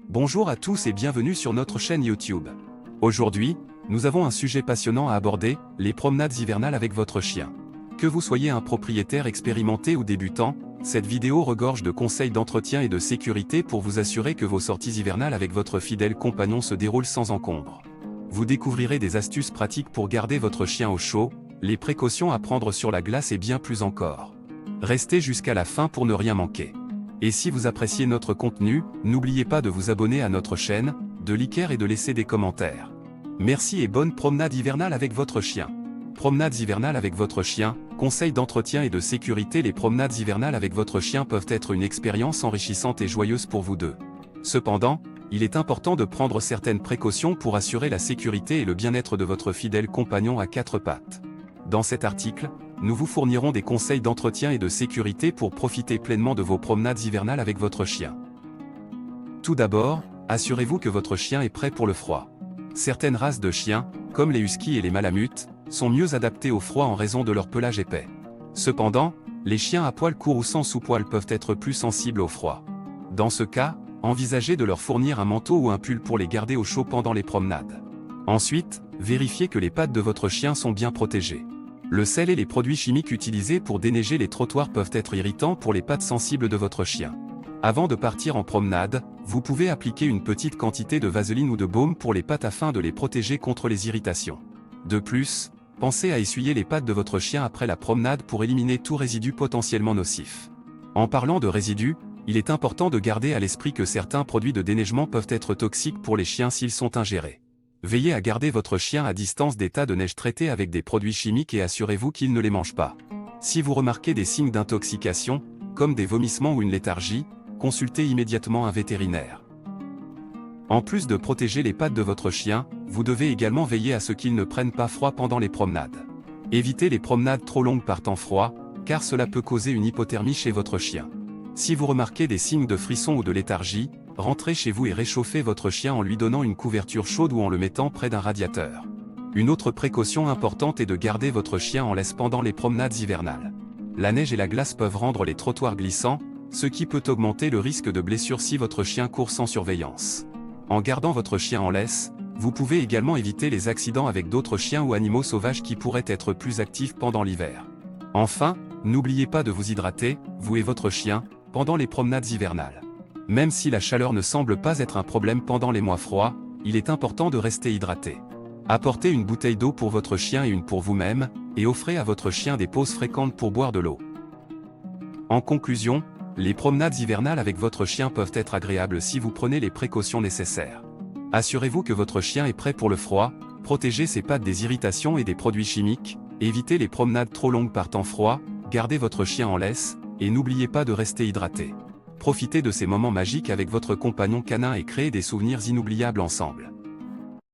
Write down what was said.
Bonjour à tous et bienvenue sur notre chaîne YouTube. Aujourd'hui, nous avons un sujet passionnant à aborder, les promenades hivernales avec votre chien. Que vous soyez un propriétaire expérimenté ou débutant, cette vidéo regorge de conseils d'entretien et de sécurité pour vous assurer que vos sorties hivernales avec votre fidèle compagnon se déroulent sans encombre. Vous découvrirez des astuces pratiques pour garder votre chien au chaud, les précautions à prendre sur la glace et bien plus encore. Restez jusqu'à la fin pour ne rien manquer. Et si vous appréciez notre contenu, n'oubliez pas de vous abonner à notre chaîne, de liker et de laisser des commentaires. Merci et bonne promenade hivernale avec votre chien. Promenades hivernales avec votre chien, conseils d'entretien et de sécurité. Les promenades hivernales avec votre chien peuvent être une expérience enrichissante et joyeuse pour vous deux. Cependant, il est important de prendre certaines précautions pour assurer la sécurité et le bien-être de votre fidèle compagnon à quatre pattes. Dans cet article, nous vous fournirons des conseils d'entretien et de sécurité pour profiter pleinement de vos promenades hivernales avec votre chien. Tout d'abord, assurez-vous que votre chien est prêt pour le froid. Certaines races de chiens, comme les huskies et les malamutes, sont mieux adaptés au froid en raison de leur pelage épais. Cependant, les chiens à poil court ou sans sous-poil peuvent être plus sensibles au froid. Dans ce cas, envisagez de leur fournir un manteau ou un pull pour les garder au chaud pendant les promenades. Ensuite, vérifiez que les pattes de votre chien sont bien protégées. Le sel et les produits chimiques utilisés pour déneiger les trottoirs peuvent être irritants pour les pattes sensibles de votre chien. Avant de partir en promenade, vous pouvez appliquer une petite quantité de vaseline ou de baume pour les pattes afin de les protéger contre les irritations. De plus, pensez à essuyer les pattes de votre chien après la promenade pour éliminer tout résidu potentiellement nocif. En parlant de résidus, il est important de garder à l'esprit que certains produits de déneigement peuvent être toxiques pour les chiens s'ils sont ingérés. Veillez à garder votre chien à distance des tas de neige traités avec des produits chimiques et assurez-vous qu'il ne les mange pas. Si vous remarquez des signes d'intoxication, comme des vomissements ou une léthargie, consultez immédiatement un vétérinaire. En plus de protéger les pattes de votre chien, vous devez également veiller à ce qu'il ne prenne pas froid pendant les promenades. Évitez les promenades trop longues par temps froid, car cela peut causer une hypothermie chez votre chien. Si vous remarquez des signes de frisson ou de léthargie, rentrez chez vous et réchauffez votre chien en lui donnant une couverture chaude ou en le mettant près d'un radiateur. Une autre précaution importante est de garder votre chien en laisse pendant les promenades hivernales. La neige et la glace peuvent rendre les trottoirs glissants, ce qui peut augmenter le risque de blessure si votre chien court sans surveillance. En gardant votre chien en laisse, vous pouvez également éviter les accidents avec d'autres chiens ou animaux sauvages qui pourraient être plus actifs pendant l'hiver. Enfin, n'oubliez pas de vous hydrater, vous et votre chien, pendant les promenades hivernales. Même si la chaleur ne semble pas être un problème pendant les mois froids, il est important de rester hydraté. Apportez une bouteille d'eau pour votre chien et une pour vous-même, et offrez à votre chien des pauses fréquentes pour boire de l'eau. En conclusion, les promenades hivernales avec votre chien peuvent être agréables si vous prenez les précautions nécessaires. Assurez-vous que votre chien est prêt pour le froid, protégez ses pattes des irritations et des produits chimiques, évitez les promenades trop longues par temps froid, gardez votre chien en laisse, et n'oubliez pas de rester hydraté. Profitez de ces moments magiques avec votre compagnon canin et créez des souvenirs inoubliables ensemble.